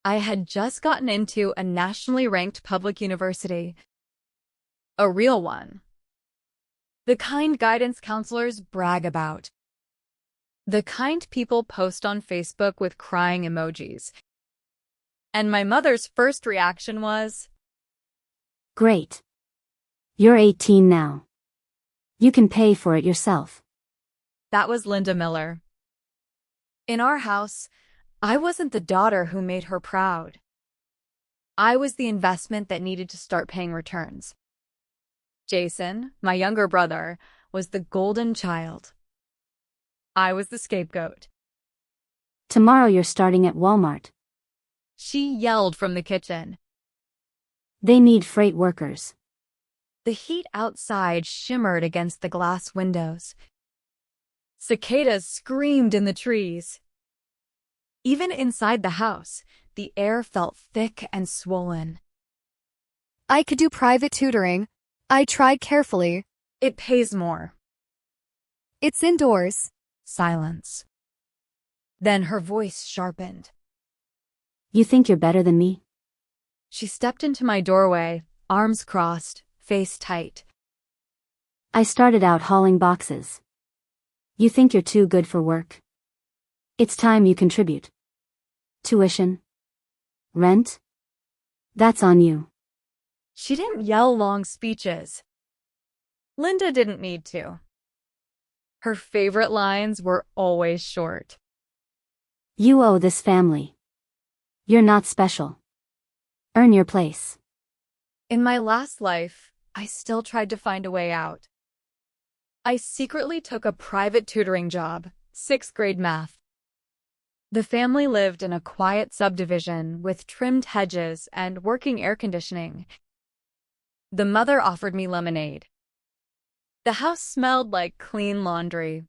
I had just gotten into a nationally ranked public university. A real one. The kind guidance counselors brag about. The kind people post on Facebook with crying emojis. And my mother's first reaction was, "Great. You're 18 now. You can pay for it yourself." That was Linda Miller. In our house, I wasn't the daughter who made her proud. I was the investment that needed to start paying returns. Jason, my younger brother, was the golden child. I was the scapegoat. "Tomorrow you're starting at Walmart. She yelled from the kitchen. They need freight workers." The heat outside shimmered against the glass windows. Cicadas screamed in the trees. Even inside the house, the air felt thick and swollen. "I could do private tutoring. I tried carefully." "It pays more." "It's indoors." Silence. Then her voice sharpened. "You think you're better than me?" She stepped into my doorway, arms crossed, face tight. "I started out hauling boxes. You think you're too good for work? It's time you contribute. Tuition? Rent? That's on you." She didn't yell long speeches. Linda didn't need to. Her favorite lines were always short. "You owe this family. You're not special. Earn your place." In my last life, I still tried to find a way out. I secretly took a private tutoring job, 6th grade math. The family lived in a quiet subdivision with trimmed hedges and working air conditioning. The mother offered me lemonade. The house smelled like clean laundry.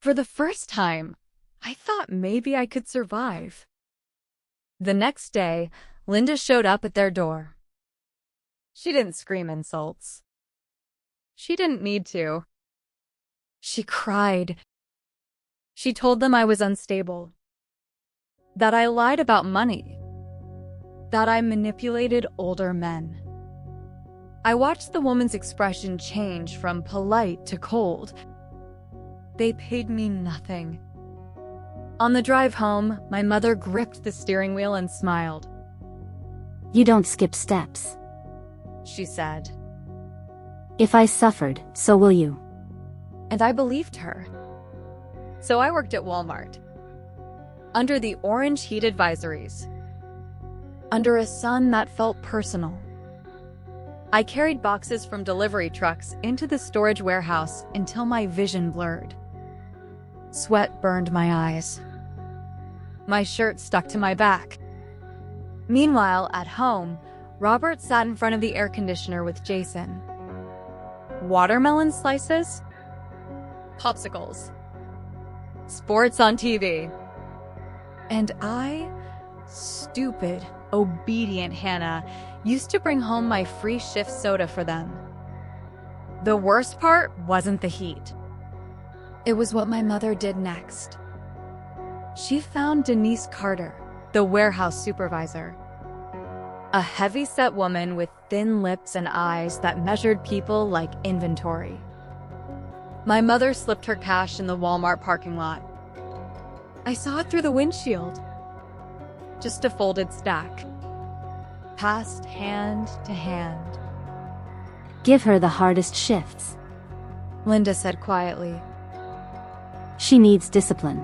For the first time, I thought maybe I could survive. The next day, Linda showed up at their door. She didn't scream insults. She didn't need to. She cried. She told them I was unstable, that I lied about money, that I manipulated older men. I watched the woman's expression change from polite to cold. They paid me nothing. On the drive home, my mother gripped the steering wheel and smiled. "You don't skip steps," she said. "If I suffered, so will you." And I believed her. So I worked at Walmart, under the orange heat advisories, under a sun that felt personal. I carried boxes from delivery trucks into the storage warehouse until my vision blurred. Sweat burned my eyes. My shirt stuck to my back. Meanwhile, at home, Robert sat in front of the air conditioner with Jason. Watermelon slices? Popsicles. Sports on TV. And I, stupid, obedient Hannah, used to bring home my free shift soda for them. The worst part wasn't the heat. It was what my mother did next. She found Denise Carter, the warehouse supervisor. A heavy-set woman with thin lips and eyes that measured people like inventory. My mother slipped her cash in the Walmart parking lot. I saw it through the windshield. Just a folded stack. Passed hand to hand. "Give her the hardest shifts," Linda said quietly. "She needs discipline."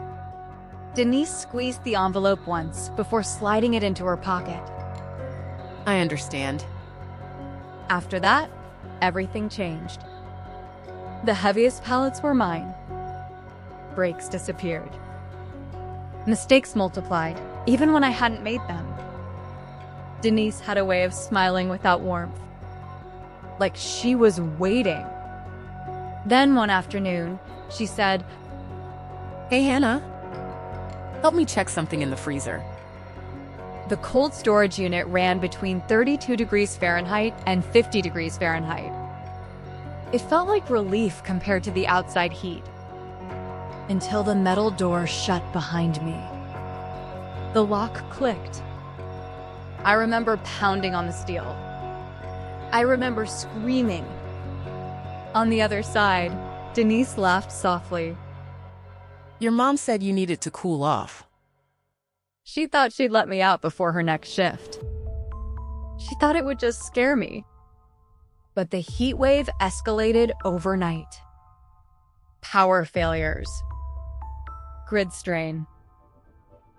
Denise squeezed the envelope once before sliding it into her pocket. "I understand." After that, everything changed. The heaviest pallets were mine. Breaks disappeared. Mistakes multiplied, even when I hadn't made them. Denise had a way of smiling without warmth, like she was waiting. Then one afternoon, she said, "Hey, Hannah, help me check something in the freezer." The cold storage unit ran between 32 degrees Fahrenheit and 50 degrees Fahrenheit. It felt like relief compared to the outside heat, until the metal door shut behind me. The lock clicked. I remember pounding on the steel. I remember screaming. On the other side, Denise laughed softly. Your mom said you needed to cool off. She thought she'd let me out before her next shift. She thought it would just scare me. But the heat wave escalated overnight. Power failures. Grid strain.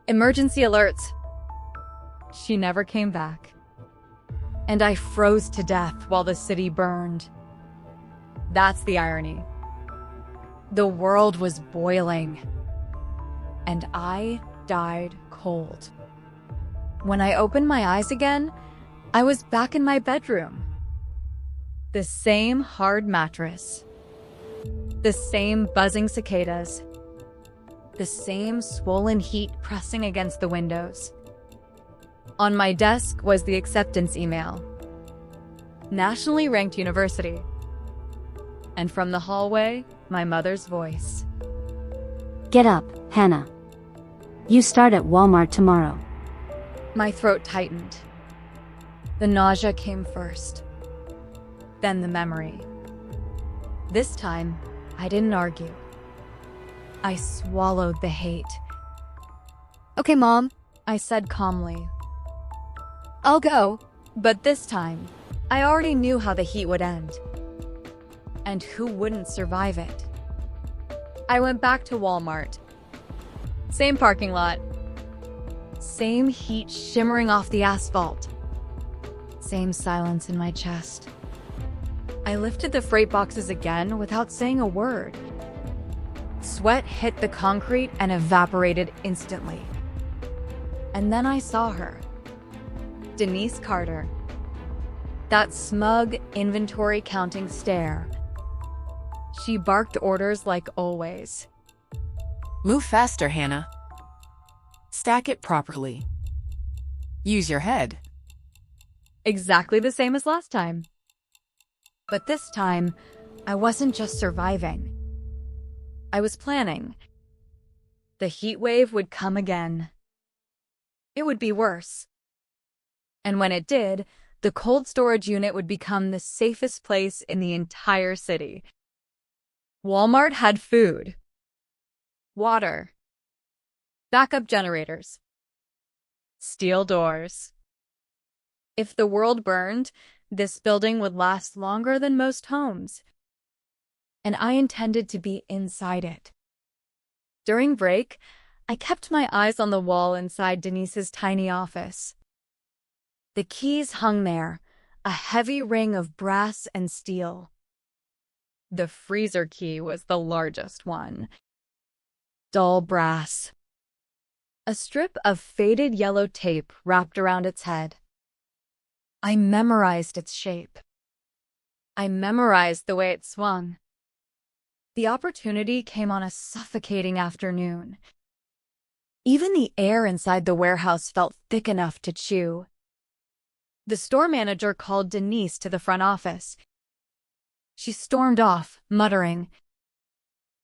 Emergency alerts. She never came back. And I froze to death while the city burned. That's the irony. The world was boiling. And I died cold. When I opened my eyes again, I was back in my bedroom. The same hard mattress. The same buzzing cicadas. The same swollen heat pressing against the windows. On my desk was the acceptance email. Nationally ranked university. And from the hallway, my mother's voice. Get up, Hannah. You start at Walmart tomorrow. My throat tightened. The nausea came first. Then the memory. This time, I didn't argue. I swallowed the hate. Okay, Mom, I said calmly. I'll go. But this time, I already knew how the heat would end. And who wouldn't survive it? I went back to Walmart. Same parking lot. Same heat shimmering off the asphalt. Same silence in my chest. I lifted the freight boxes again without saying a word. Sweat hit the concrete and evaporated instantly. And then I saw her. Denise Carter. That smug inventory counting stare. She barked orders like always. Move faster, Hannah. Stack it properly. Use your head. Exactly the same as last time. But this time, I wasn't just surviving. I was planning. The heat wave would come again. It would be worse. And when it did, the cold storage unit would become the safest place in the entire city. Walmart had food, water, backup generators, steel doors. If the world burned, this building would last longer than most homes. And I intended to be inside it. During break, I kept my eyes on the wall inside Denise's tiny office. The keys hung there, a heavy ring of brass and steel. The freezer key was the largest one. Dull brass. A strip of faded yellow tape wrapped around its head. I memorized its shape. I memorized the way it swung. The opportunity came on a suffocating afternoon. Even the air inside the warehouse felt thick enough to chew. The store manager called Denise to the front office. She stormed off, muttering.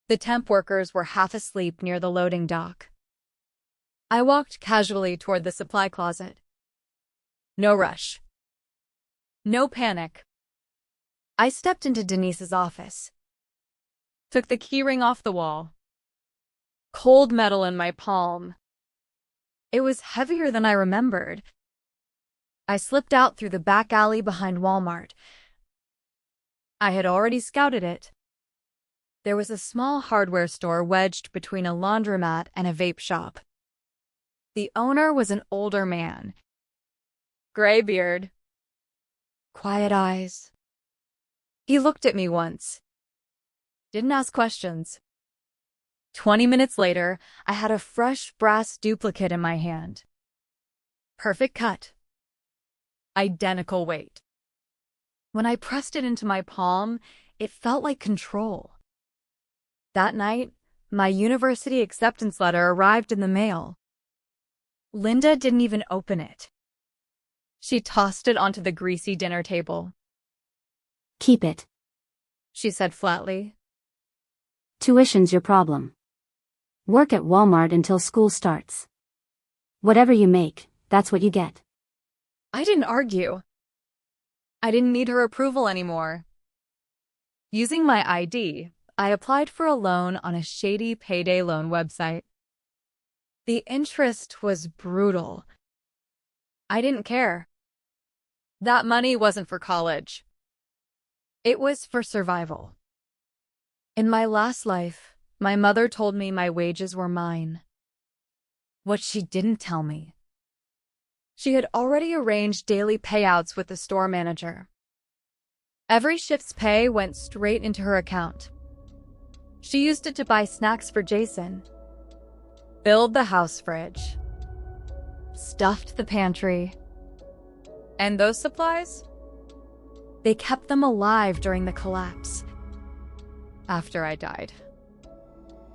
The temp workers were half asleep near the loading dock. I walked casually toward the supply closet. No rush. No panic. I stepped into Denise's office. Took the keyring off the wall. Cold metal in my palm. It was heavier than I remembered. I slipped out through the back alley behind Walmart. I had already scouted it. There was a small hardware store wedged between a laundromat and a vape shop. The owner was an older man. Gray beard. Quiet eyes. He looked at me once. Didn't ask questions. 20 minutes later, I had a fresh brass duplicate in my hand. Perfect cut. Identical weight. When I pressed it into my palm, it felt like control. That night, my university acceptance letter arrived in the mail. Linda didn't even open it. She tossed it onto the greasy dinner table. Keep it. She said flatly. Tuition's your problem. Work at Walmart until school starts. Whatever you make, that's what you get. I didn't argue. I didn't need her approval anymore. Using my ID, I applied for a loan on a shady payday loan website. The interest was brutal. I didn't care. That money wasn't for college. It was for survival. In my last life, my mother told me my wages were mine. What she didn't tell me, she had already arranged daily payouts with the store manager. Every shift's pay went straight into her account. She used it to buy snacks for Jason, filled the house fridge, stuffed the pantry. And those supplies? They kept them alive during the collapse. After I died.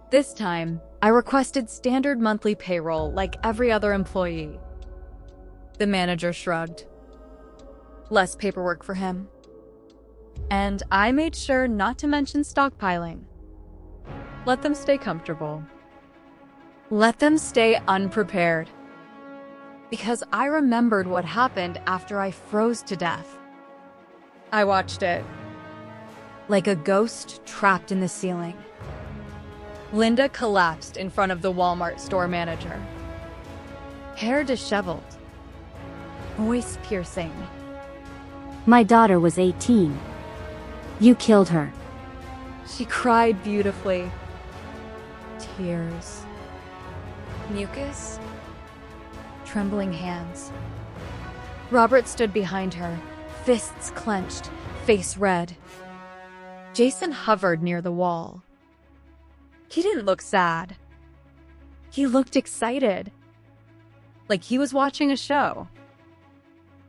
This time, I requested standard monthly payroll like every other employee. The manager shrugged. Less paperwork for him. And I made sure not to mention stockpiling. Let them stay comfortable. Let them stay unprepared. Because I remembered what happened after I froze to death. I watched it. Like a ghost trapped in the ceiling. Linda collapsed in front of the Walmart store manager. Hair disheveled. Voice piercing. My daughter was 18. You killed her. She cried beautifully. Tears. Mucus. Trembling hands. Robert stood behind her, fists clenched, face red. Jason hovered near the wall. He didn't look sad. He looked excited. Like he was watching a show.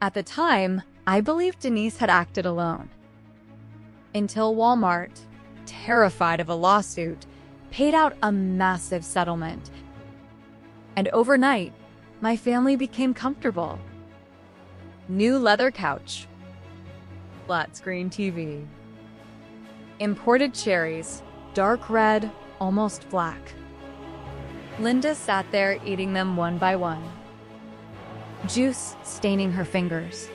At the time, I believed Denise had acted alone. Until Walmart, terrified of a lawsuit, paid out a massive settlement. And overnight, my family became comfortable. New leather couch. Flat screen TV. Imported cherries, dark red, almost black. Linda sat there eating them one by one. Juice staining her fingers.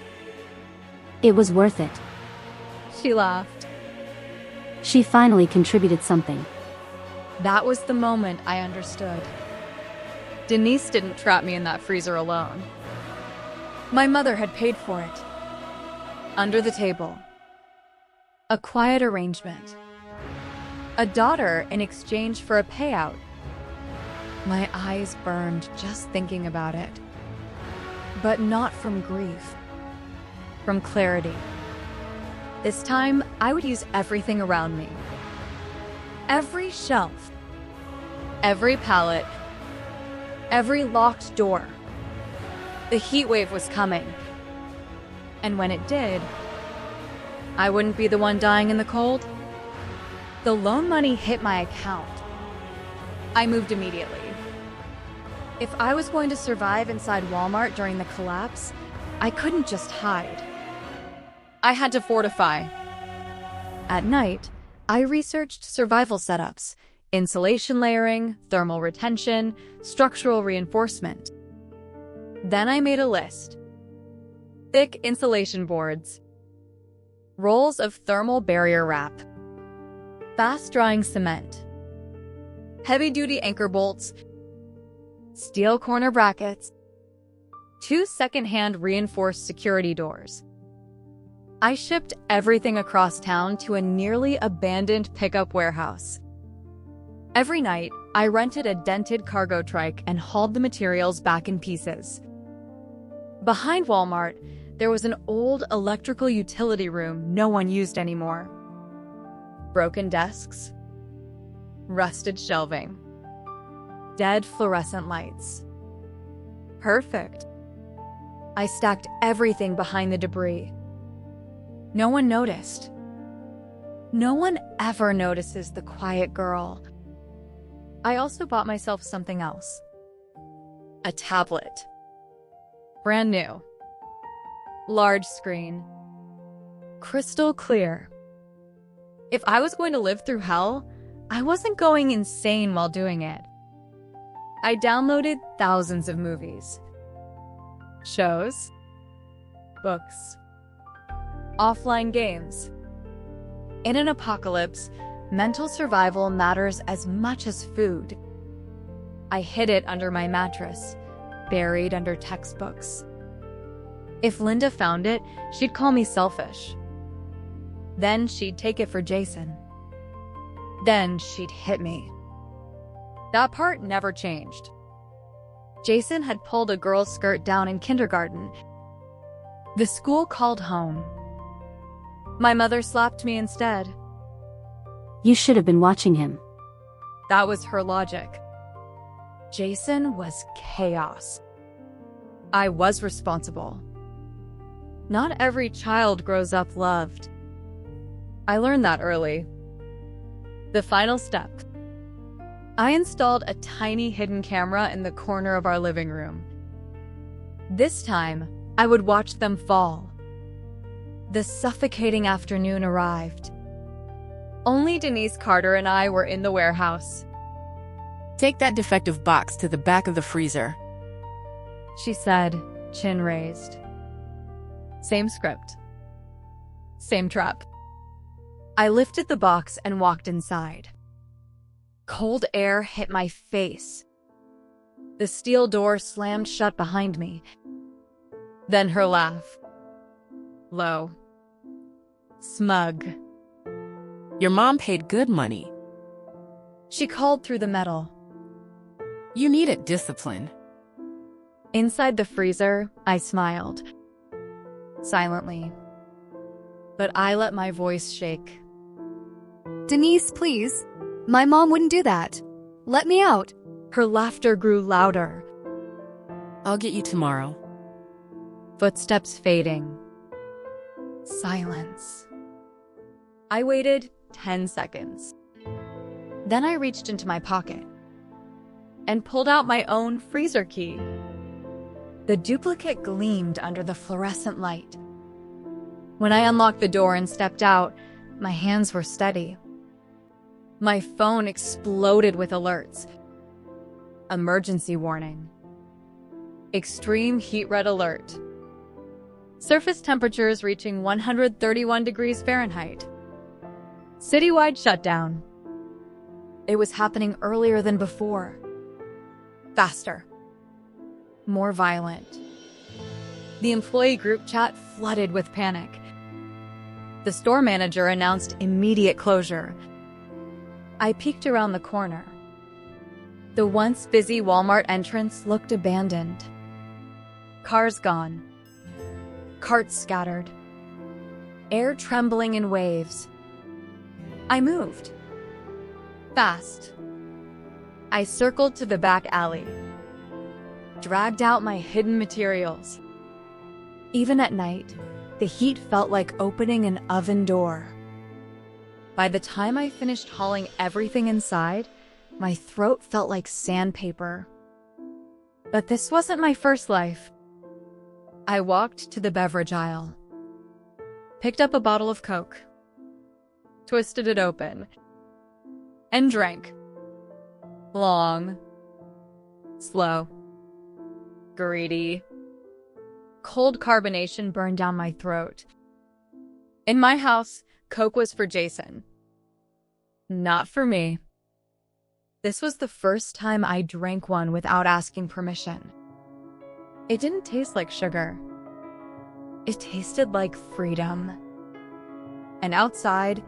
It was worth it. She laughed. She finally contributed something. That was the moment I understood. Denise didn't trap me in that freezer alone. My mother had paid for it. Under the table. A quiet arrangement. A daughter in exchange for a payout. My eyes burned just thinking about it. But not from grief. From clarity. This time, I would use everything around me. Every shelf. Every pallet. Every locked door. The heatwave was coming. And when it did, I wouldn't be the one dying in the cold. The loan money hit my account. I moved immediately. If I was going to survive inside Walmart during the collapse, I couldn't just hide. I had to fortify. At night, I researched survival setups, insulation layering, thermal retention, structural reinforcement. Then I made a list. Thick insulation boards. Rolls of thermal barrier wrap. Fast-drying cement. Heavy-duty anchor bolts. Steel corner brackets. 2 second-hand reinforced security doors. I shipped everything across town to a nearly abandoned pickup warehouse. Every night, I rented a dented cargo trike and hauled the materials back in pieces. Behind Walmart, there was an old electrical utility room no one used anymore. Broken desks, rusted shelving, dead fluorescent lights. Perfect. I stacked everything behind the debris. No one noticed. No one ever notices the quiet girl. I also bought myself something else. A tablet. Brand new. Large screen. Crystal clear. If I was going to live through hell, I wasn't going insane while doing it. I downloaded thousands of movies, shows, books, offline games. In an apocalypse, mental survival matters as much as food. I hid it under my mattress, buried under textbooks. If Linda found it, she'd call me selfish. Then she'd take it for Jason. Then she'd hit me. That part never changed. Jason had pulled a girl's skirt down in kindergarten. The school called home. My mother slapped me instead. You should have been watching him. That was her logic. Jason was chaos. I was responsible. Not every child grows up loved. I learned that early. The final step. I installed a tiny hidden camera in the corner of our living room. This time, I would watch them fall. The suffocating afternoon arrived. Only Denise Carter and I were in the warehouse. Take that defective box to the back of the freezer. She said, chin raised. Same script. Same trap. I lifted the box and walked inside. Cold air hit my face. The steel door slammed shut behind me. Then her laugh. Low. Smug. Your mom paid good money. She called through the metal. You needed discipline. Inside the freezer, I smiled. Silently. But I let my voice shake. Denise, please. My mom wouldn't do that. Let me out. Her laughter grew louder. I'll get you tomorrow. Footsteps fading. Silence. I waited 10 seconds. Then I reached into my pocket and pulled out my own freezer key. The duplicate gleamed under the fluorescent light. When I unlocked the door and stepped out, my hands were steady. My phone exploded with alerts. Emergency warning. Extreme heat red alert. Surface temperatures reaching 131 degrees Fahrenheit. Citywide shutdown. It was happening earlier than before. Faster. More violent. The employee group chat flooded with panic. The store manager announced immediate closure. I peeked around the corner. The once busy Walmart entrance looked abandoned. Cars gone. Carts scattered. Air trembling in waves. I moved. Fast. I circled to the back alley. Dragged out my hidden materials. Even at night, the heat felt like opening an oven door. By the time I finished hauling everything inside, my throat felt like sandpaper. But this wasn't my first life. I walked to the beverage aisle, picked up a bottle of Coke, twisted it open, and drank. Long, slow, greedy. Cold carbonation burned down my throat. In my house, Coke was for Jason. Not for me. This was the first time I drank one without asking permission. It didn't taste like sugar. It tasted like freedom. And outside,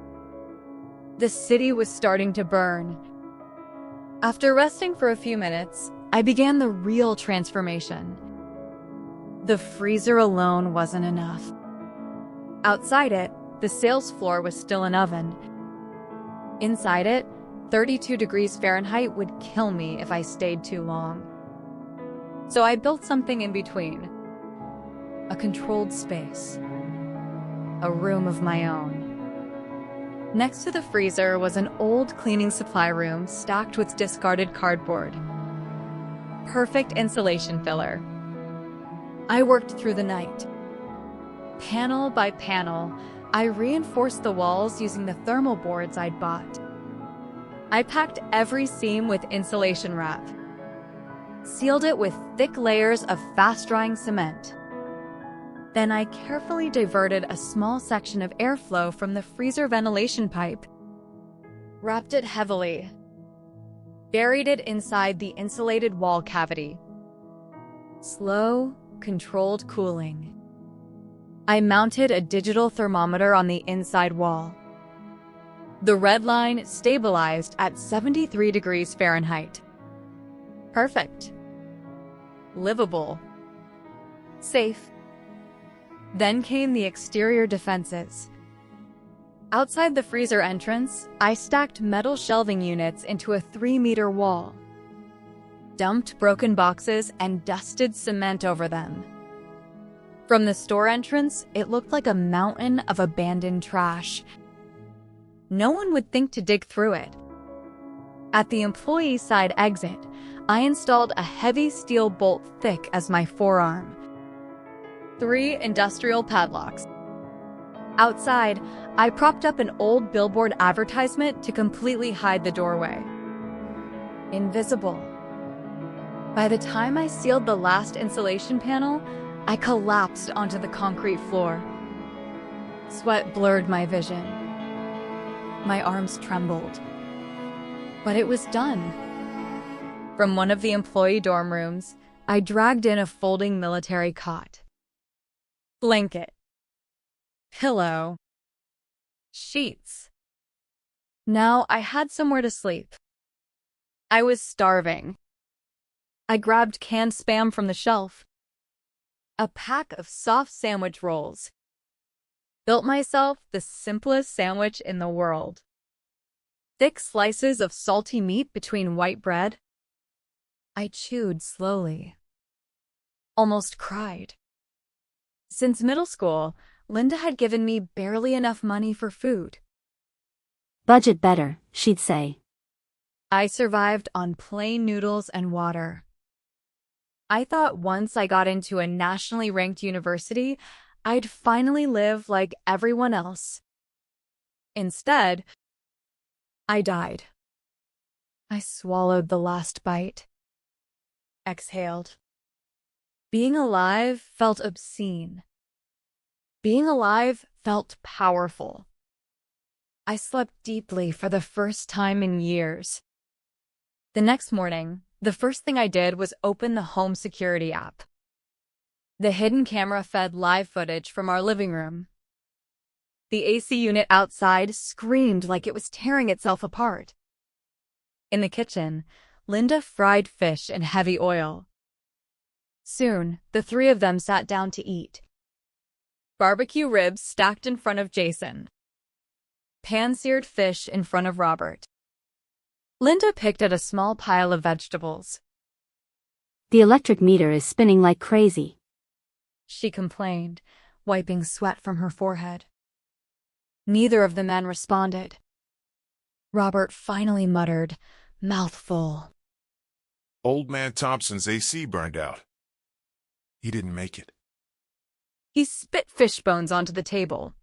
the city was starting to burn. After resting for a few minutes, I began the real transformation. The freezer alone wasn't enough. Outside it, the sales floor was still an oven. Inside it, 32 degrees Fahrenheit would kill me if I stayed too long. So I built something in between. A controlled space. A room of my own. Next to the freezer was an old cleaning supply room stacked with discarded cardboard. Perfect insulation filler. I worked through the night. Panel by panel, I reinforced the walls using the thermal boards I'd bought. I packed every seam with insulation wrap. sealed it with thick layers of fast-drying cement. Then I carefully diverted a small section of airflow from the freezer ventilation pipe, wrapped it heavily, buried it inside the insulated wall cavity. Slow, controlled cooling. I mounted a digital thermometer on the inside wall. The red line stabilized at 73 degrees Fahrenheit. Perfect. Livable. Safe. Then came the exterior defenses. Outside the freezer entrance, I stacked metal shelving units into a 3-meter wall, dumped broken boxes and dusted cement over them. From the store entrance, it looked like a mountain of abandoned trash. No one would think to dig through it. At the employee side exit, I installed a heavy steel bolt thick as my forearm. 3 industrial padlocks. Outside, I propped up an old billboard advertisement to completely hide the doorway. Invisible. By the time I sealed the last insulation panel, I collapsed onto the concrete floor. Sweat blurred my vision. My arms trembled. But it was done. From one of the employee dorm rooms, I dragged in a folding military cot. Blanket. Pillow. Sheets. Now I had somewhere to sleep. I was starving. I grabbed canned Spam from the shelf. A pack of soft sandwich rolls. Built myself the simplest sandwich in the world. Thick slices of salty meat between white bread. I chewed slowly. Almost cried. Since middle school, Linda had given me barely enough money for food. Budget better, she'd say. I survived on plain noodles and water. I thought once I got into a nationally ranked university, I'd finally live like everyone else. Instead, I died. I swallowed the last bite. Exhaled. Being alive felt obscene. Being alive felt powerful. I slept deeply for the first time in years. The next morning, the first thing I did was open the home security app. The hidden camera fed live footage from our living room. The AC unit outside screamed like it was tearing itself apart. In the kitchen, Linda fried fish in heavy oil. Soon, the 3 of them sat down to eat. Barbecue ribs stacked in front of Jason. Pan-seared fish in front of Robert. Linda picked at a small pile of vegetables. The electric meter is spinning like crazy, She complained, wiping sweat from her forehead. Neither of the men responded. Robert finally muttered, mouth full. Old man Thompson's AC burned out. He didn't make it. He spit fish bones onto the table.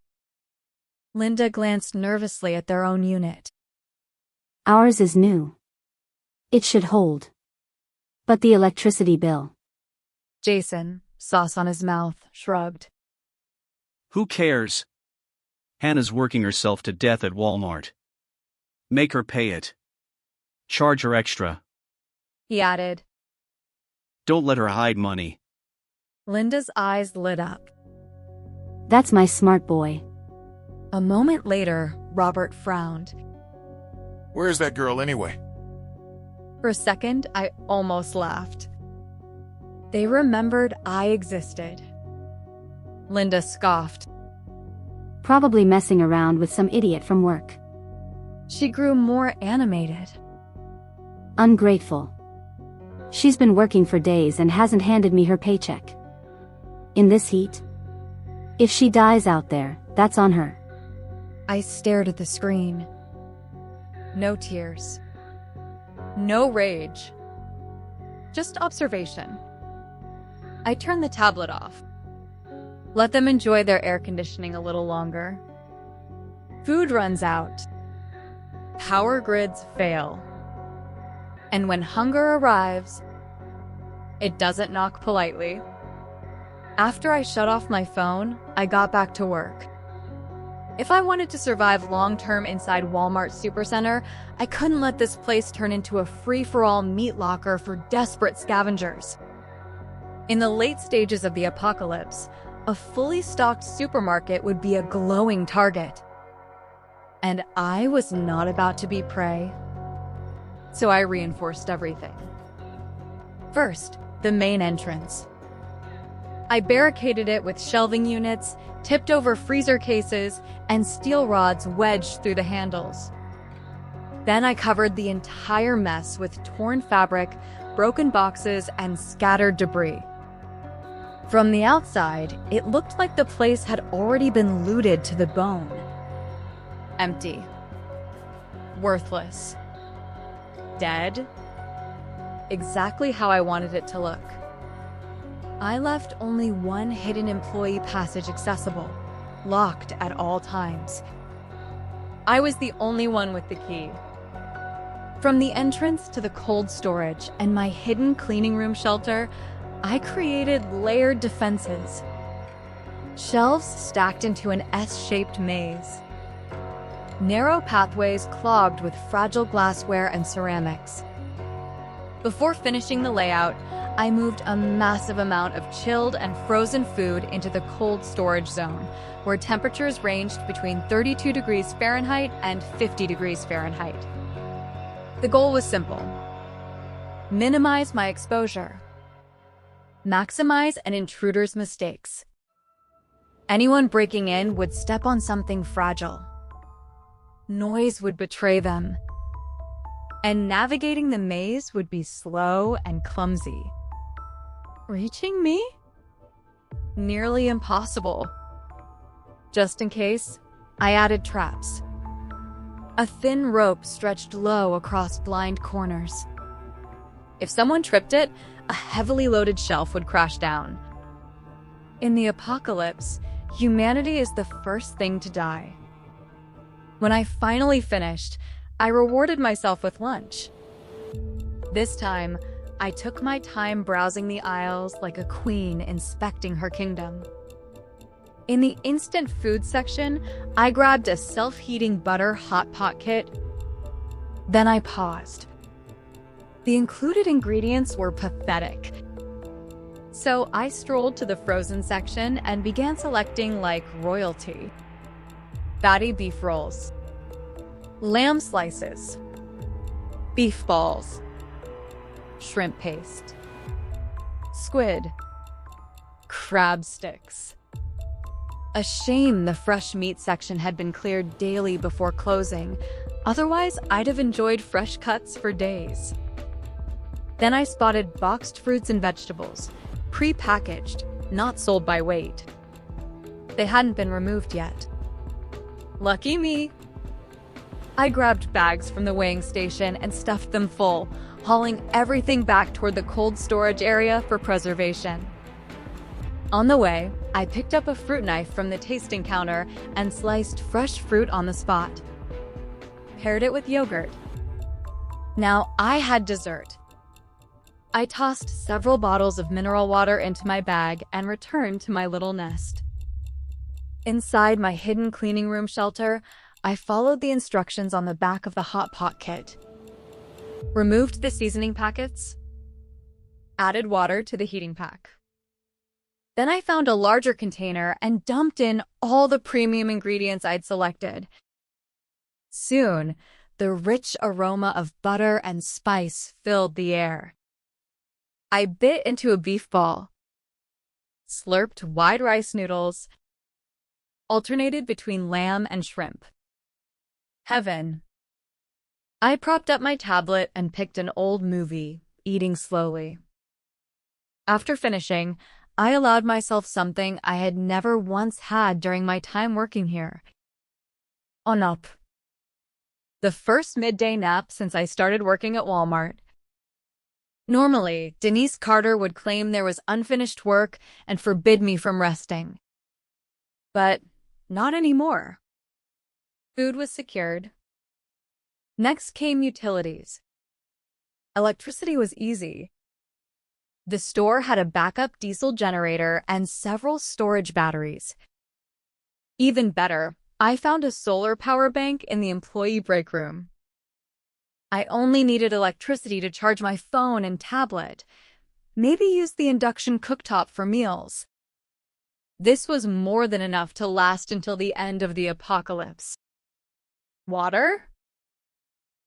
Linda glanced nervously at their own unit. Ours is new. It should hold. But the electricity bill. Jason, sauce on his mouth, shrugged. Who cares? Hannah's working herself to death at Walmart. Make her pay it. Charge her extra. He added. Don't let her hide money. Linda's eyes lit up. That's my smart boy. A moment later, Robert frowned. Where's that girl anyway? For a second, I almost laughed. They remembered I existed. Linda scoffed. Probably messing around with some idiot from work. She grew more animated. Ungrateful. She's been working for days and hasn't handed me her paycheck. In this heat? If she dies out there, that's on her. I stared at the screen. No tears. No rage. Just observation. I turned the tablet off. Let them enjoy their air conditioning a little longer. Food runs out. Power grids fail. And when hunger arrives, It doesn't knock politely. After I shut off my phone, I got back to work. If I wanted to survive long-term inside Walmart Supercenter, I couldn't let this place turn into a free-for-all meat locker for desperate scavengers. In the late stages of the apocalypse, a fully stocked supermarket would be a glowing target. And I was not about to be prey. So I reinforced everything. First, the main entrance. I barricaded it with shelving units, tipped over freezer cases, and steel rods wedged through the handles. Then I covered the entire mess with torn fabric, broken boxes, and scattered debris. From the outside, it looked like the place had already been looted to the bone. Empty. Worthless. Dead. Exactly how I wanted it to look. I left only one hidden employee passage accessible, locked at all times. I was the only one with the key. From the entrance to the cold storage and my hidden cleaning room shelter, I created layered defenses. Shelves stacked into an S-shaped maze. Narrow pathways clogged with fragile glassware and ceramics. Before finishing the layout, I moved a massive amount of chilled and frozen food into the cold storage zone, where temperatures ranged between 32 degrees Fahrenheit and 50 degrees Fahrenheit. The goal was simple: minimize my exposure, maximize an intruder's mistakes. Anyone breaking in would step on something fragile. Noise would betray them. And navigating the maze would be slow and clumsy. Reaching me? Nearly impossible. Just in case, I added traps. A thin rope stretched low across blind corners. If someone tripped it, a heavily loaded shelf would crash down. In the apocalypse, humanity is the first thing to die. When I finally finished, I rewarded myself with lunch. This time, I took my time browsing the aisles like a queen inspecting her kingdom. In the instant food section, I grabbed a self-heating butter hot pot kit. Then I paused. The included ingredients were pathetic. So I strolled to the frozen section and began selecting like royalty. Fatty beef rolls, lamb slices, beef balls, shrimp paste, squid, crab sticks. A shame the fresh meat section had been cleared daily before closing, otherwise I'd have enjoyed fresh cuts for days. Then I spotted boxed fruits and vegetables, pre-packaged, not sold by weight. They hadn't been removed yet. Lucky me. I grabbed bags from the weighing station and stuffed them full, hauling everything back toward the cold storage area for preservation. On the way, I picked up a fruit knife from the tasting counter and sliced fresh fruit on the spot. Paired it with yogurt. Now I had dessert. I tossed several bottles of mineral water into my bag and returned to my little nest. Inside my hidden cleaning room shelter, I followed the instructions on the back of the hot pot kit. Removed the seasoning packets. Added water to the heating pack. Then I found a larger container and dumped in all the premium ingredients I'd selected. Soon, the rich aroma of butter and spice filled the air. I bit into a beef ball, slurped wide rice noodles, alternated between lamb and shrimp. Heaven. I propped up my tablet and picked an old movie, eating slowly. After finishing, I allowed myself something I had never once had during my time working here. A nap. The first midday nap since I started working at Walmart. Normally, Denise Carter would claim there was unfinished work and forbid me from resting. But not anymore. Food was secured. Next came utilities. Electricity was easy. The store had a backup diesel generator and several storage batteries. Even better, I found a solar power bank in the employee break room. I only needed electricity to charge my phone and tablet, maybe use the induction cooktop for meals. This was more than enough to last until the end of the apocalypse. Water?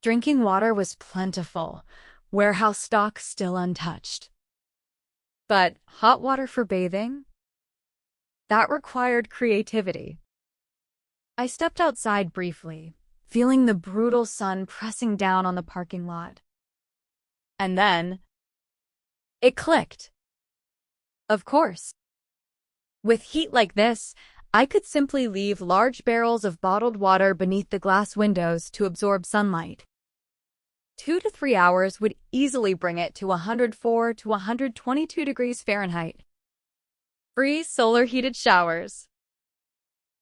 Drinking water was plentiful, warehouse stock still untouched. But hot water for bathing? That required creativity. I stepped outside briefly, feeling the brutal sun pressing down on the parking lot. And then, it clicked. Of course. With heat like this, I could simply leave large barrels of bottled water beneath the glass windows to absorb sunlight. 2 to 3 hours would easily bring it to 104 to 122 degrees Fahrenheit. Free solar-heated showers.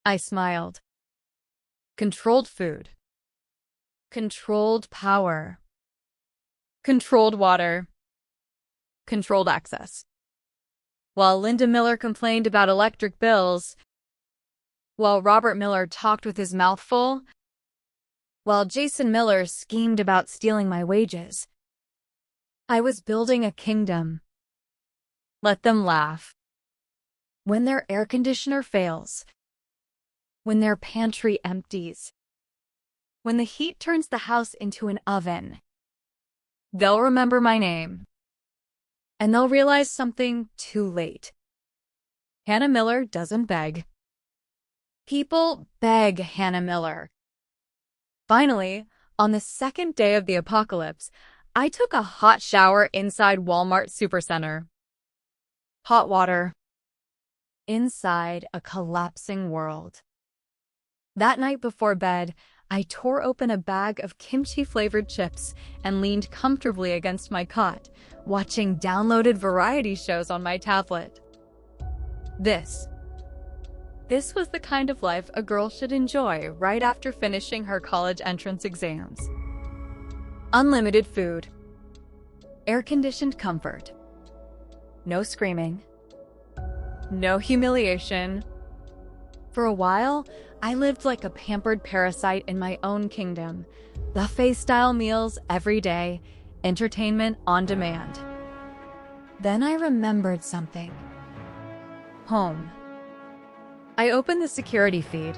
I smiled. Controlled food. Controlled power. Controlled water. Controlled access. While Linda Miller complained about electric bills, while Robert Miller talked with his mouth full, while Jason Miller schemed about stealing my wages, I was building a kingdom. Let them laugh. When their air conditioner fails, when their pantry empties, when the heat turns the house into an oven, they'll remember my name. And they'll realize something too late. Hannah Miller doesn't beg. People beg Hannah Miller. Finally, on the second day of the apocalypse, I took a hot shower inside Walmart Supercenter. Hot water. Inside a collapsing world. That night before bed, I tore open a bag of kimchi-flavored chips and leaned comfortably against my cot, watching downloaded variety shows on my tablet. This was the kind of life a girl should enjoy right after finishing her college entrance exams. Unlimited food. Air-conditioned comfort. No screaming. No humiliation. For a while, I lived like a pampered parasite in my own kingdom. Buffet-style meals every day, entertainment on demand. Then I remembered something. Home. I opened the security feed.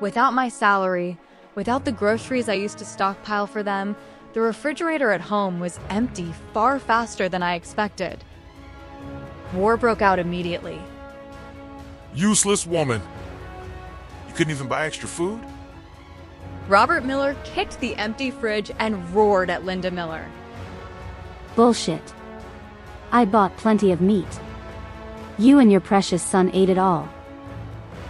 Without my salary, without the groceries I used to stockpile for them, the refrigerator at home was empty far faster than I expected. War broke out immediately. Useless woman. You couldn't even buy extra food? Robert Miller kicked the empty fridge and roared at Linda Miller. Bullshit. I bought plenty of meat. You and your precious son ate it all.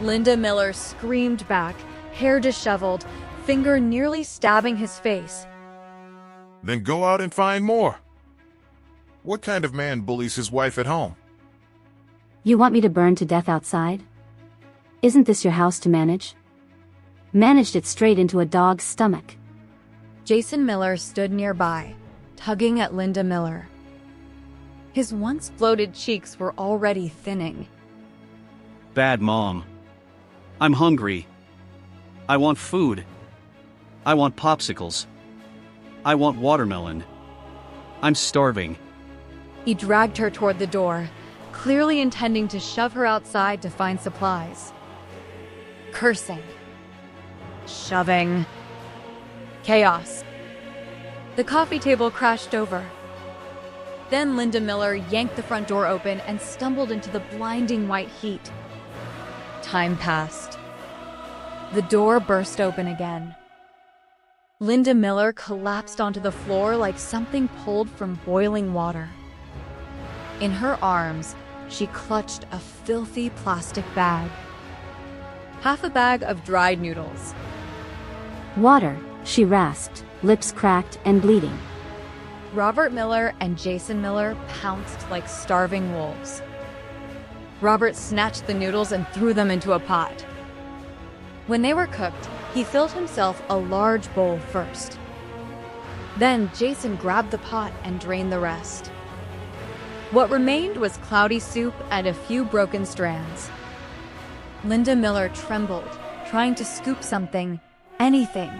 Linda Miller screamed back, hair disheveled, finger nearly stabbing his face. Then go out and find more. What kind of man bullies his wife at home? You want me to burn to death outside? Isn't this your house to manage? Managed it straight into a dog's stomach. Jason Miller stood nearby, tugging at Linda Miller. His once bloated cheeks were already thinning. Bad mom. I'm hungry. I want food. I want popsicles. I want watermelon. I'm starving. He dragged her toward the door, clearly intending to shove her outside to find supplies. Cursing. Shoving. Chaos. The coffee table crashed over. Then Linda Miller yanked the front door open and stumbled into the blinding white heat. Time passed. The door burst open again. Linda Miller collapsed onto the floor like something pulled from boiling water. In her arms, she clutched a filthy plastic bag. Half a bag of dried noodles. Water, she rasped, lips cracked and bleeding. Robert Miller and Jason Miller pounced like starving wolves. Robert snatched the noodles and threw them into a pot. When they were cooked, he filled himself a large bowl first. Then Jason grabbed the pot and drained the rest. What remained was cloudy soup and a few broken strands. Linda Miller trembled, trying to scoop something, anything,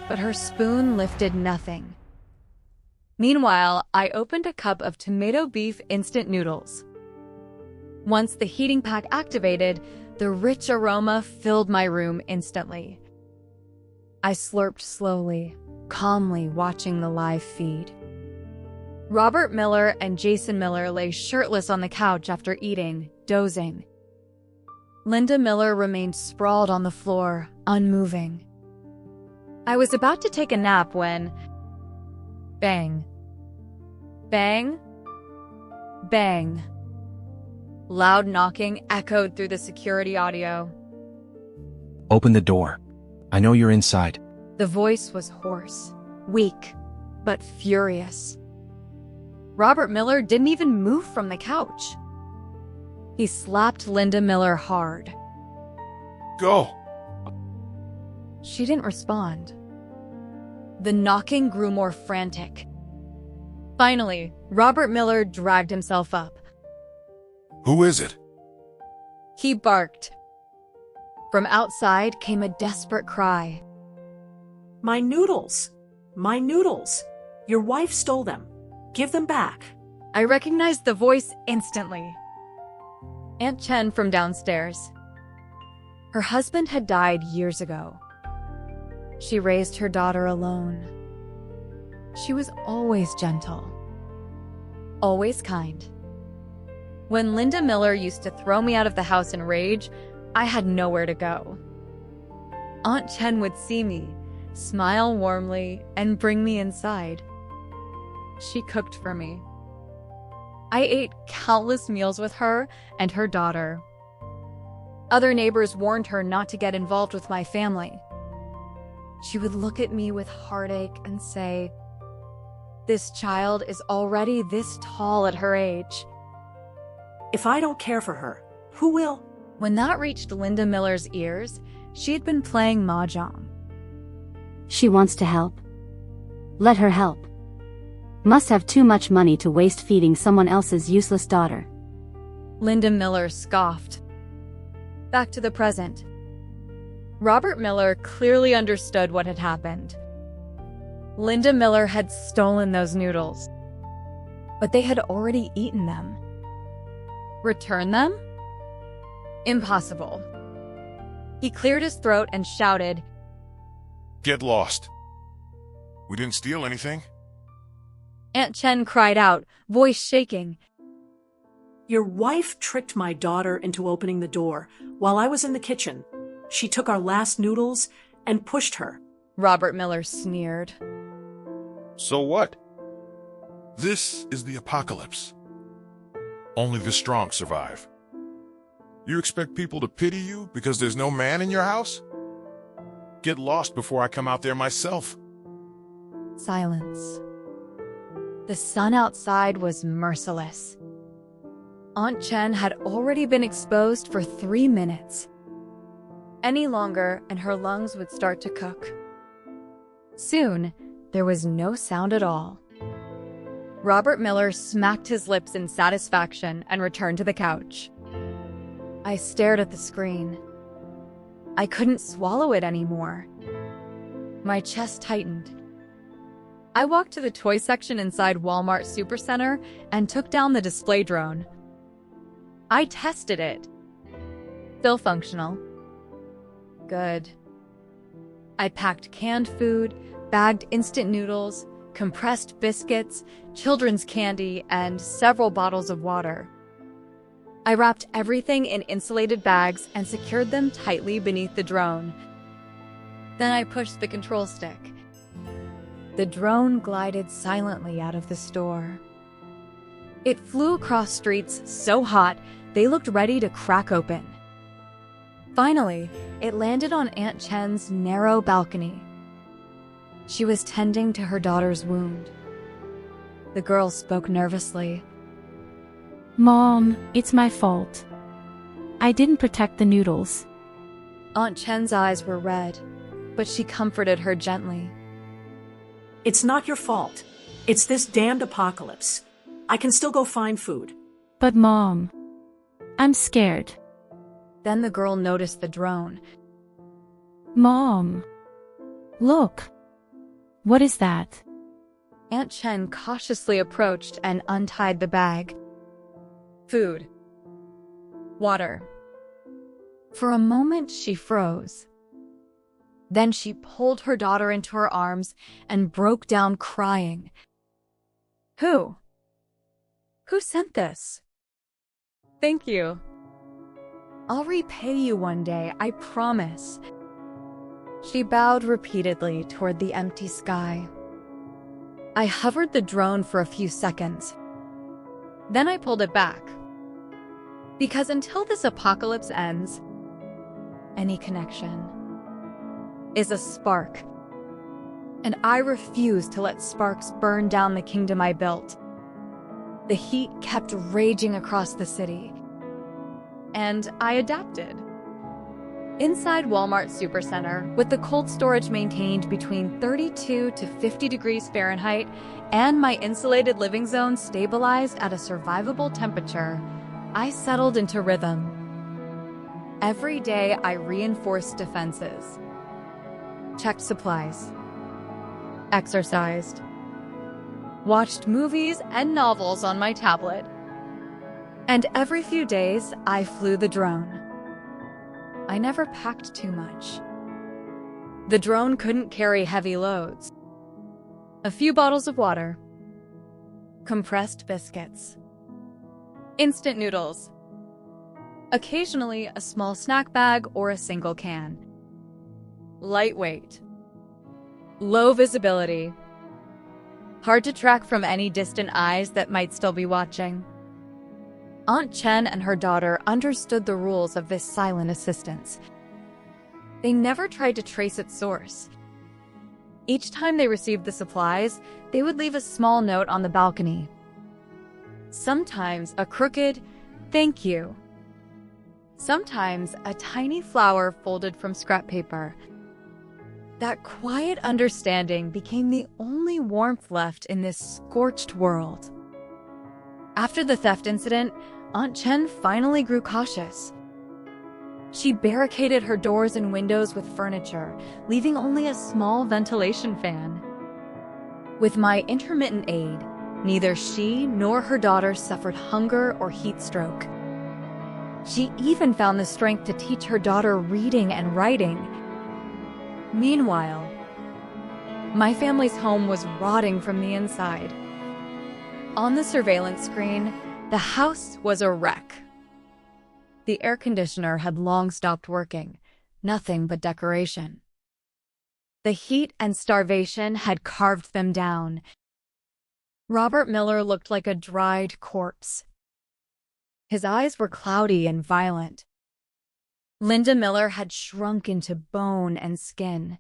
but her spoon lifted nothing. Meanwhile, I opened a cup of tomato beef instant noodles. Once the heating pack activated, the rich aroma filled my room instantly. I slurped slowly, calmly watching the live feed. Robert Miller and Jason Miller lay shirtless on the couch after eating, dozing. Linda Miller remained sprawled on the floor, unmoving. I was about to take a nap when... bang. Bang. Bang. Loud knocking echoed through the security audio. Open the door. I know you're inside. The voice was hoarse, weak, but furious. Robert Miller didn't even move from the couch. He slapped Linda Miller hard. Go! She didn't respond. The knocking grew more frantic. Finally, Robert Miller dragged himself up. Who is it? He barked. From outside came a desperate cry. My noodles! My noodles! Your wife stole them. Give them back. I recognized the voice instantly. Aunt Chen from downstairs. Her husband had died years ago. She raised her daughter alone. She was always gentle, always kind. When Linda Miller used to throw me out of the house in rage, I had nowhere to go. Aunt Chen would see me, smile warmly, and bring me inside. She cooked for me. I ate countless meals with her and her daughter. Other neighbors warned her not to get involved with my family. She would look at me with heartache and say, "This child is already this tall at her age." If I don't care for her, who will? When that reached Linda Miller's ears, she had been playing mahjong. She wants to help. Let her help. Must have too much money to waste feeding someone else's useless daughter. Linda Miller scoffed. Back to the present. Robert Miller clearly understood what had happened. Linda Miller had stolen those noodles, but they had already eaten them. Return them? Impossible. He cleared his throat and shouted, Get lost. We didn't steal anything. Aunt Chen cried out, voice shaking. Your wife tricked my daughter into opening the door while I was in the kitchen. She took our last noodles and pushed her. Robert Miller sneered. So what? This is the apocalypse. Only the strong survive. You expect people to pity you because there's no man in your house? Get lost before I come out there myself. Silence. The sun outside was merciless. Aunt Chen had already been exposed for 3 minutes. Any longer, and her lungs would start to cook. Soon, there was no sound at all. Robert Miller smacked his lips in satisfaction and returned to the couch. I stared at the screen. I couldn't swallow it anymore. My chest tightened. I walked to the toy section inside Walmart Supercenter and took down the display drone. I tested it. Still functional. Good. I packed canned food, bagged instant noodles, compressed biscuits, children's candy, and several bottles of water. I wrapped everything in insulated bags and secured them tightly beneath the drone. Then I pushed the control stick. The drone glided silently out of the store. It flew across streets so hot they looked ready to crack open. Finally, it landed on Aunt Chen's narrow balcony. She was tending to her daughter's wound. The girl spoke nervously. Mom, it's my fault. I didn't protect the noodles. Aunt Chen's eyes were red, but she comforted her gently. It's not your fault. It's this damned apocalypse. I can still go find food. But Mom, I'm scared. Then the girl noticed the drone. Mom, look. What is that? Aunt Chen cautiously approached and untied the bag. Food. Water. For a moment, she froze. Then she pulled her daughter into her arms and broke down crying. Who? Who sent this? Thank you. I'll repay you one day, I promise. She bowed repeatedly toward the empty sky. I hovered the drone for a few seconds. Then I pulled it back. Because until this apocalypse ends, any connection is a spark. And I refuse to let sparks burn down the kingdom I built. The heat kept raging across the city. And I adapted. Inside Walmart Supercenter, with the cold storage maintained between 32 to 50 degrees Fahrenheit and my insulated living zone stabilized at a survivable temperature, I settled into rhythm. Every day I reinforced defenses, checked supplies, exercised, watched movies and novels on my tablet. And every few days I flew the drone. I never packed too much. The drone couldn't carry heavy loads. A few bottles of water, compressed biscuits, instant noodles, occasionally a small snack bag or a single can. Lightweight, low visibility, hard to track from any distant eyes that might still be watching. Aunt Chen and her daughter understood the rules of this silent assistance. They never tried to trace its source. Each time they received the supplies, they would leave a small note on the balcony. Sometimes a crooked "thank you." Sometimes a tiny flower folded from scrap paper. That quiet understanding became the only warmth left in this scorched world. After the theft incident, Aunt Chen finally grew cautious. She barricaded her doors and windows with furniture, leaving only a small ventilation fan. With my intermittent aid, neither she nor her daughter suffered hunger or heat stroke. She even found the strength to teach her daughter reading and writing. Meanwhile, my family's home was rotting from the inside. On the surveillance screen, the house was a wreck. The air conditioner had long stopped working, nothing but decoration. The heat and starvation had carved them down. Robert Miller looked like a dried corpse. His eyes were cloudy and violent. Linda Miller had shrunk into bone and skin.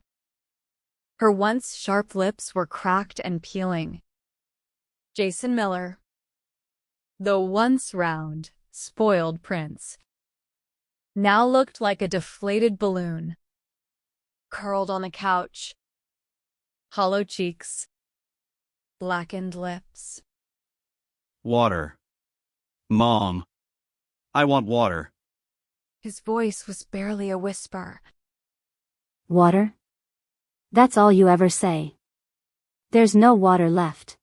Her once sharp lips were cracked and peeling. Jason Miller, the once round, spoiled prince, now looked like a deflated balloon, curled on the couch, hollow cheeks, blackened lips. Water. Mom. I want water. His voice was barely a whisper. Water? That's all you ever say. There's no water left.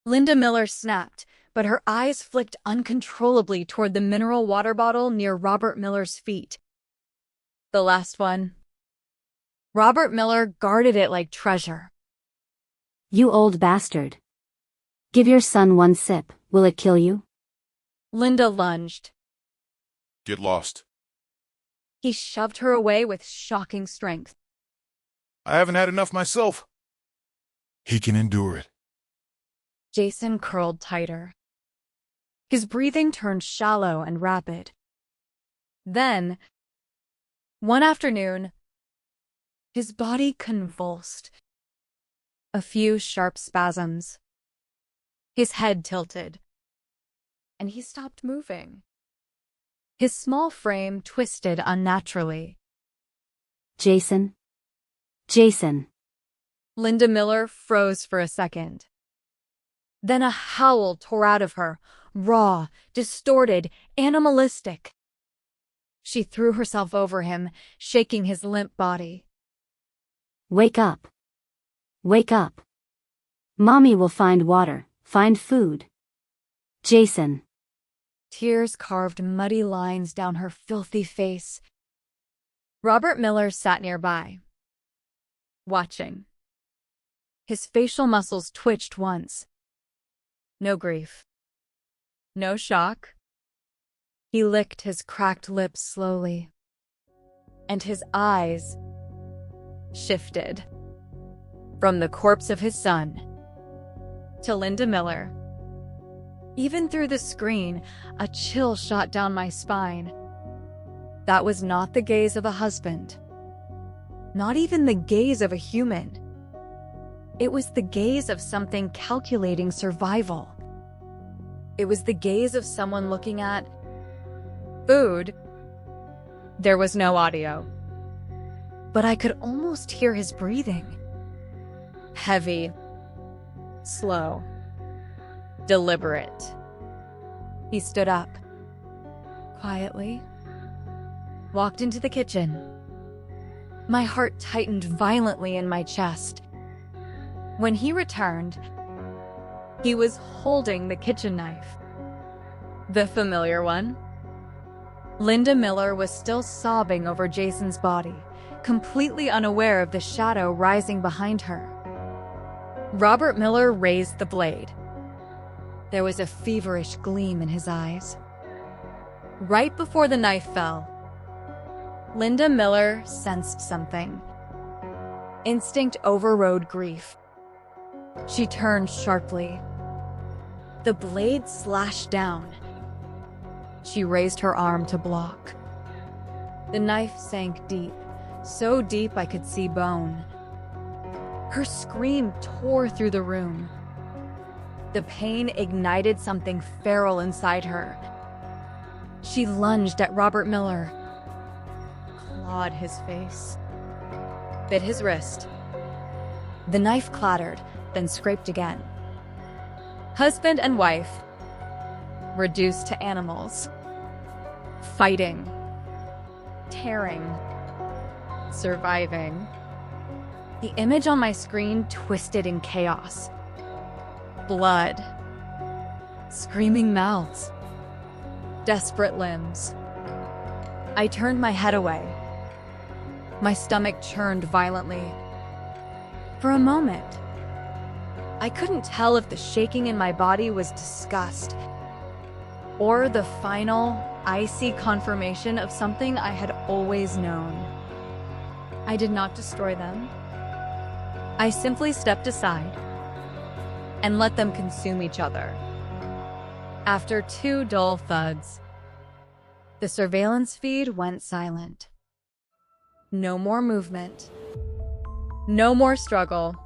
Linda Miller snapped, but her eyes flicked uncontrollably toward the mineral water bottle near Robert Miller's feet. The last one. Robert Miller guarded it like treasure. You old bastard. Give your son one sip, will it kill you? Linda lunged. Get lost. He shoved her away with shocking strength. I haven't had enough myself. He can endure it. Jason curled tighter. His breathing turned shallow and rapid. Then, one afternoon, his body convulsed. A few sharp spasms. His head tilted. And he stopped moving. His small frame twisted unnaturally. Jason? Jason. Linda Miller froze for a second. Then a howl tore out of her, raw, distorted, animalistic. She threw herself over him, shaking his limp body. Wake up. Wake up. Mommy will find water, find food. Jason. Tears carved muddy lines down her filthy face. Robert Miller sat nearby, watching. His facial muscles twitched once. No grief. No shock. He licked his cracked lips slowly, and his eyes shifted from the corpse of his son to Linda Miller. Even through the screen, a chill shot down my spine. That was not the gaze of a husband, not even the gaze of a human. It was the gaze of something calculating survival. It was the gaze of someone looking at food. There was no audio, but I could almost hear his breathing. Heavy, slow, deliberate. He stood up, quietly, walked into the kitchen. My heart tightened violently in my chest. When he returned, he was holding the kitchen knife. The familiar one. Linda Miller was still sobbing over Jason's body, completely unaware of the shadow rising behind her. Robert Miller raised the blade. There was a feverish gleam in his eyes. Right before the knife fell, Linda Miller sensed something. Instinct overrode grief. She turned sharply. The blade slashed down. She raised her arm to block. The knife sank deep, so deep I could see bone. Her scream tore through the room. The pain ignited something feral inside her. She lunged at Robert Miller, clawed his face, bit his wrist. The knife clattered, then scraped again. Husband and wife, reduced to animals, fighting, tearing, surviving. The image on my screen twisted in chaos. Blood, screaming mouths, desperate limbs. I turned my head away. My stomach churned violently. For a moment, I couldn't tell if the shaking in my body was disgust or the final, icy confirmation of something I had always known. I did not destroy them. I simply stepped aside and let them consume each other. After 2 dull thuds, the surveillance feed went silent. No more movement. No more struggle.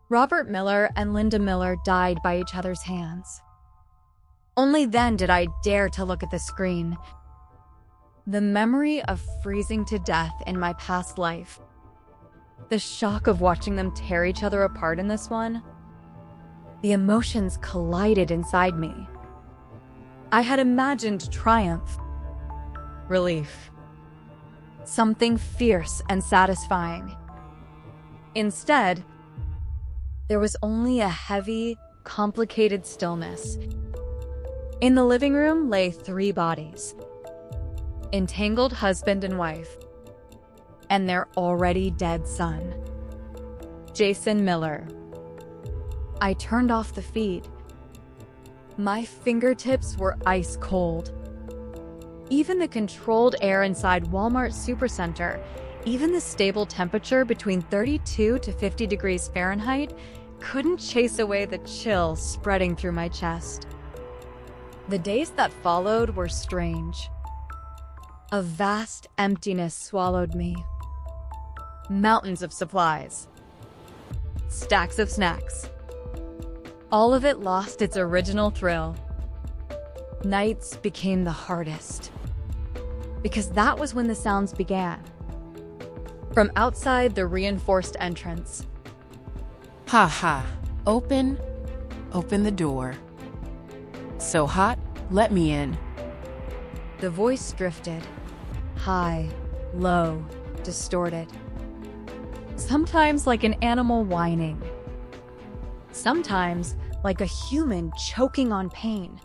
Robert Miller and Linda Miller died by each other's hands. Only then did I dare to look at the screen. The memory of freezing to death in my past life. The shock of watching them tear each other apart in this one. The emotions collided inside me. I had imagined triumph, relief, something fierce and satisfying. Instead, there was only a heavy, complicated stillness. In the living room lay 3 bodies, entangled husband and wife, and their already dead son, Jason Miller. I turned off the feed. My fingertips were ice cold. Even the controlled air inside Walmart Supercenter, even the stable temperature between 32 to 50 degrees Fahrenheit, couldn't chase away the chill spreading through my chest. The days that followed were strange. A vast emptiness swallowed me. Mountains of supplies. Stacks of snacks. All of it lost its original thrill. Nights became the hardest. Because that was when the sounds began. From outside the reinforced entrance. Ha ha. Open? Open the door. So hot, let me in. The voice drifted. High, low, distorted. Sometimes like an animal whining. Sometimes like a human choking on pain.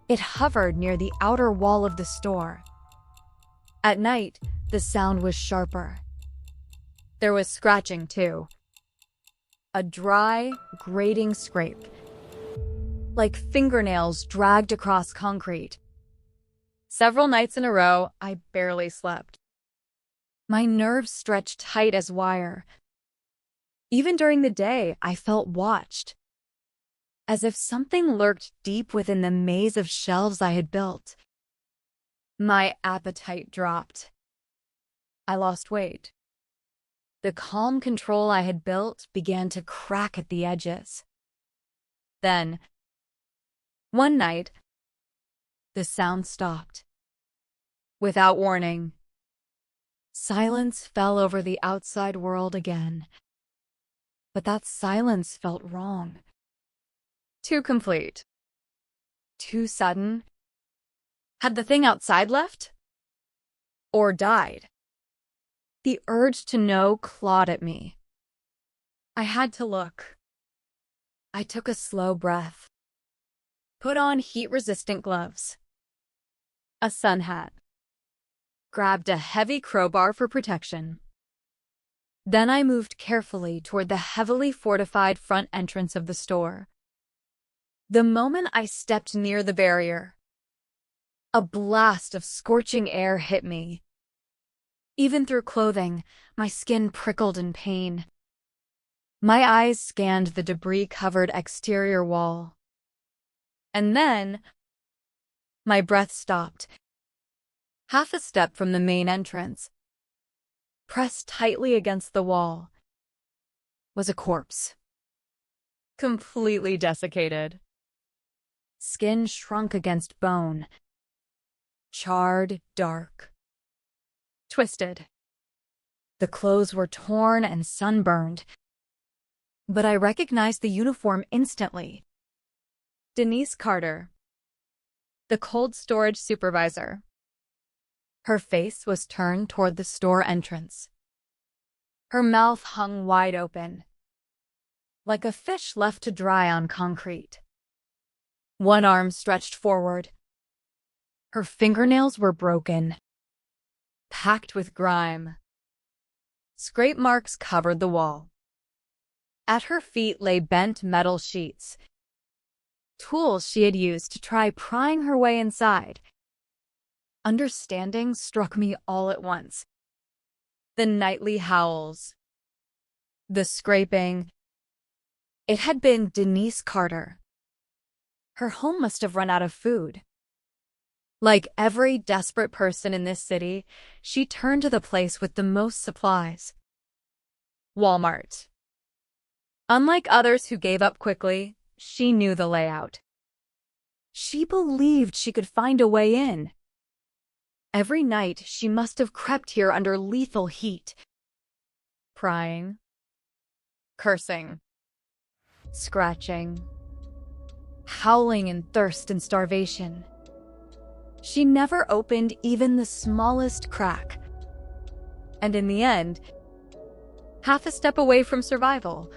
It hovered near the outer wall of the store. At night, the sound was sharper. There was scratching, too. A dry, grating scrape, like fingernails dragged across concrete. Several nights in a row, I barely slept. My nerves stretched tight as wire. Even during the day, I felt watched, as if something lurked deep within the maze of shelves I had built. My appetite dropped. I lost weight. The calm control I had built began to crack at the edges. Then, one night, the sound stopped. Without warning, silence fell over the outside world again. But that silence felt wrong. Too complete. Too sudden. Had the thing outside left? Or died? The urge to know clawed at me. I had to look. I took a slow breath. Put on heat-resistant gloves. A sun hat. Grabbed a heavy crowbar for protection. Then I moved carefully toward the heavily fortified front entrance of the store. The moment I stepped near the barrier, a blast of scorching air hit me. Even through clothing, my skin prickled in pain. My eyes scanned the debris-covered exterior wall. And then, my breath stopped. Half a step from the main entrance, pressed tightly against the wall, was a corpse. Completely desiccated. Skin shrunk against bone. Charred, dark. Twisted. The clothes were torn and sunburned, but I recognized the uniform instantly. Denise Carter, the cold storage supervisor. Her face was turned toward the store entrance. Her mouth hung wide open, like a fish left to dry on concrete. One arm stretched forward. Her fingernails were broken, packed with grime. Scrape marks covered the wall. At her feet lay bent metal sheets, tools she had used to try prying her way inside. Understanding struck me all at once. The nightly howls, the scraping. It had been Denise Carter. Her home must have run out of food. Like every desperate person in this city, she turned to the place with the most supplies. Walmart. Unlike others who gave up quickly, she knew the layout. She believed she could find a way in. Every night, she must have crept here under lethal heat, prying, cursing, scratching, howling in thirst and starvation. She never opened even the smallest crack. And in the end, half a step away from survival,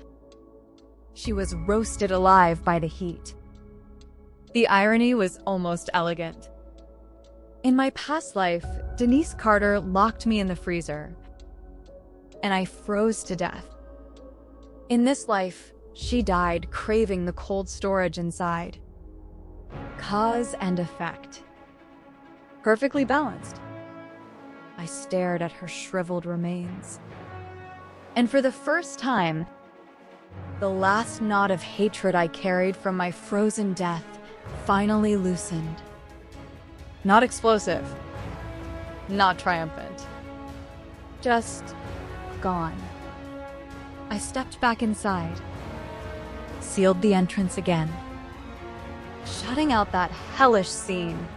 she was roasted alive by the heat. The irony was almost elegant. In my past life, Denise Carter locked me in the freezer, and I froze to death. In this life, she died craving the cold storage inside. Cause and effect. Perfectly balanced. I stared at her shriveled remains. And for the first time, the last knot of hatred I carried from my frozen death finally loosened. Not explosive. Not triumphant. Just gone. I stepped back inside, sealed the entrance again, shutting out that hellish scene.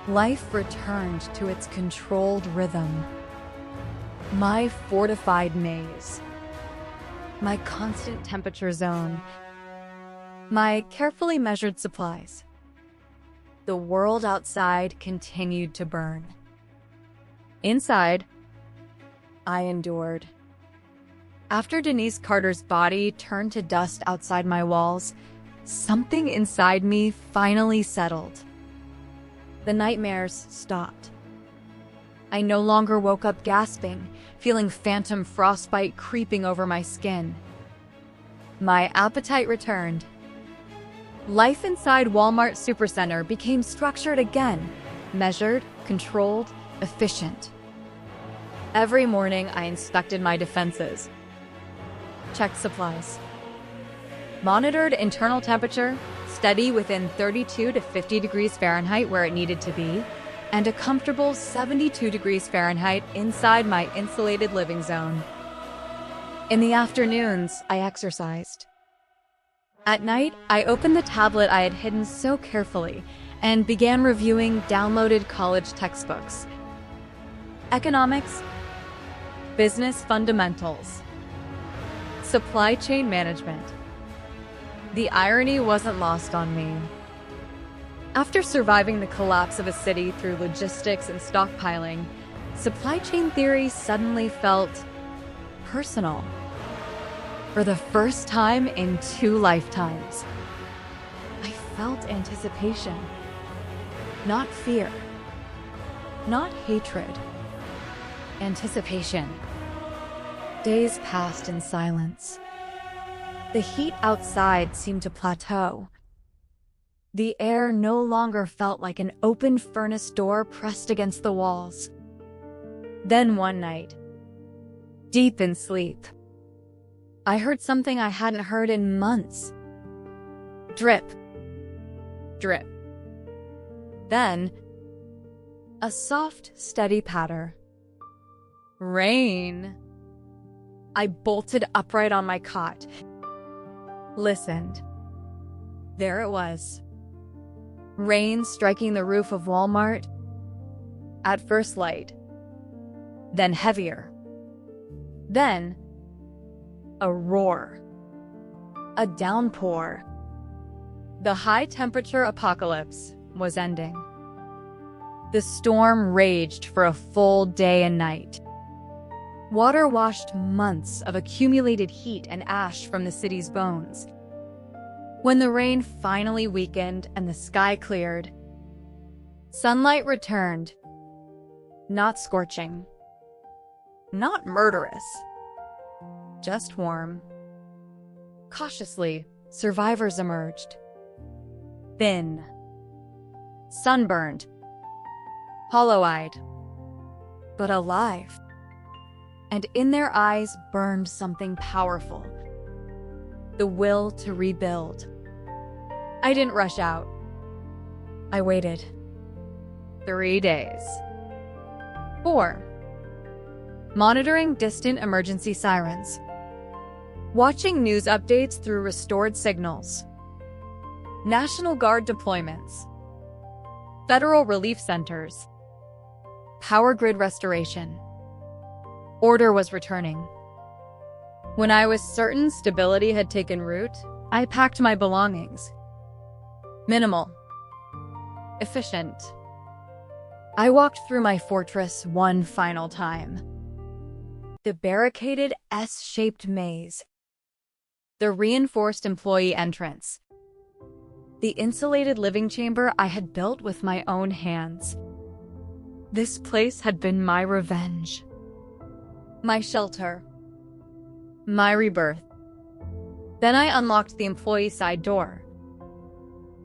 Life returned to its controlled rhythm. My fortified maze. My constant temperature zone. My carefully measured supplies. The world outside continued to burn. Inside, I endured. After Denise Carter's body turned to dust outside my walls, something inside me finally settled. The nightmares stopped. I no longer woke up gasping, feeling phantom frostbite creeping over my skin. My appetite returned. Life inside Walmart Supercenter became structured again, measured, controlled, efficient. Every morning, I inspected my defenses, checked supplies, monitored internal temperature, steady within 32 to 50 degrees Fahrenheit where it needed to be, and a comfortable 72 degrees Fahrenheit inside my insulated living zone. In the afternoons, I exercised. At night, I opened the tablet I had hidden so carefully and began reviewing downloaded college textbooks. Economics, business fundamentals, supply chain management. The irony wasn't lost on me. After surviving the collapse of a city through logistics and stockpiling, supply chain theory suddenly felt personal. For the first time in 2 lifetimes, I felt anticipation. Not fear. Not hatred. Anticipation. Days passed in silence. The heat outside seemed to plateau. The air no longer felt like an open furnace door pressed against the walls. Then one night, deep in sleep, I heard something I hadn't heard in months. Drip. Drip. Then, a soft, steady patter. Rain. I bolted upright on my cot. Listened. There it was. Rain striking the roof of Walmart. At first light. Then heavier. Then a roar. A downpour. The high-temperature apocalypse was ending. The storm raged for a full day and night. Water washed months of accumulated heat and ash from the city's bones. When the rain finally weakened and the sky cleared, sunlight returned. Not scorching. Not murderous. Just warm. Cautiously, survivors emerged. Thin. Sunburned. Hollow-eyed. But alive. And in their eyes burned something powerful. The will to rebuild. I didn't rush out. I waited. 3 days. 4. Monitoring distant emergency sirens. Watching news updates through restored signals. National Guard deployments. Federal relief centers. Power grid restoration. Order was returning. When I was certain stability had taken root, I packed my belongings. Minimal. Efficient. I walked through my fortress one final time. The barricaded S-shaped maze. The reinforced employee entrance. The insulated living chamber I had built with my own hands. This place had been my revenge. My shelter. My rebirth. Then I unlocked the employee side door.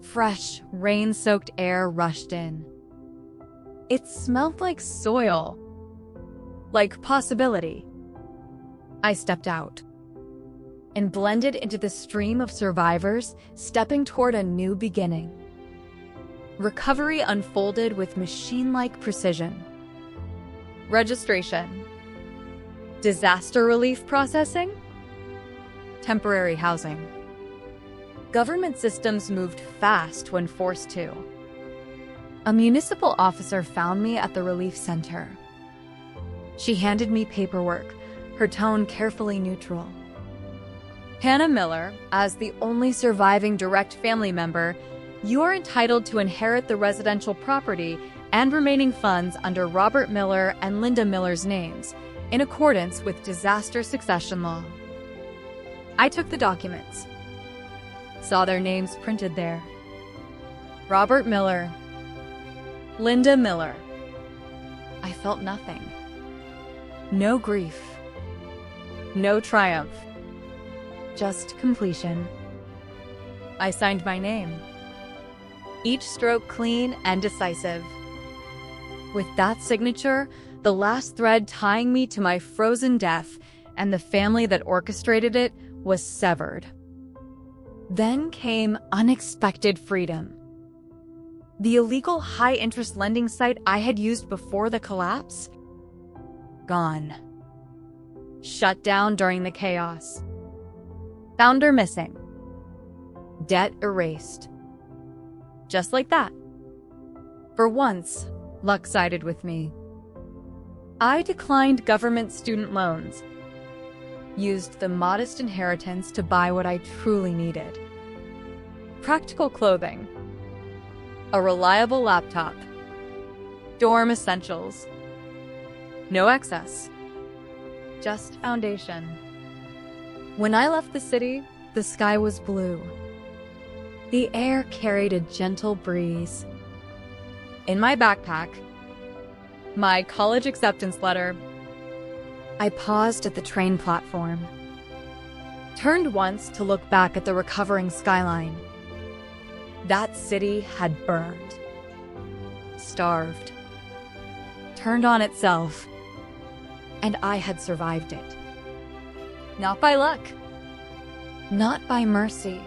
Fresh, rain-soaked air rushed in. It smelled like soil. Like possibility. I stepped out and blended into the stream of survivors stepping toward a new beginning. Recovery unfolded with machine-like precision. Registration. Disaster relief processing. Temporary housing. Government systems moved fast when forced to. A municipal officer found me at the relief center. She handed me paperwork, her tone carefully neutral. Hannah Miller, as the only surviving direct family member, you are entitled to inherit the residential property and remaining funds under Robert Miller and Linda Miller's names, in accordance with disaster succession law. I took the documents, saw their names printed there. Robert Miller, Linda Miller. I felt nothing. No grief. No triumph. Just completion. I signed my name. Each stroke clean and decisive. With that signature, the last thread tying me to my frozen death and the family that orchestrated it was severed. Then came unexpected freedom. The illegal high-interest lending site I had used before the collapse? Gone. Shut down during the chaos. Founder missing. Debt erased. Just like that. For once, luck sided with me. I declined government student loans, used the modest inheritance to buy what I truly needed. Practical clothing, a reliable laptop, dorm essentials. No excess, just foundation. When I left the city, the sky was blue. The air carried a gentle breeze. In my backpack, my college acceptance letter, I paused at the train platform, turned once to look back at the recovering skyline. That city had burned, starved, turned on itself, and I had survived it. Not by luck, not by mercy,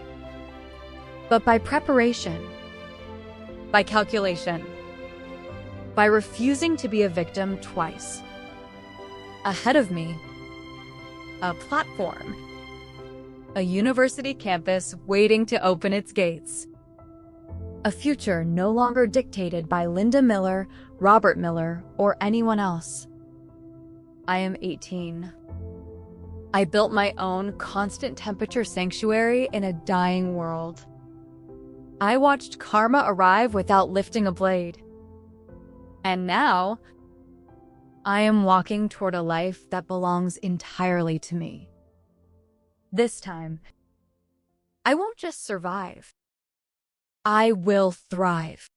but by preparation, by calculation, by refusing to be a victim twice. Ahead of me, a platform, a university campus waiting to open its gates. A future no longer dictated by Linda Miller, Robert Miller, or anyone else. I am 18. I built my own constant temperature sanctuary in a dying world. I watched karma arrive without lifting a blade. And now, I am walking toward a life that belongs entirely to me. This time, I won't just survive. I will thrive.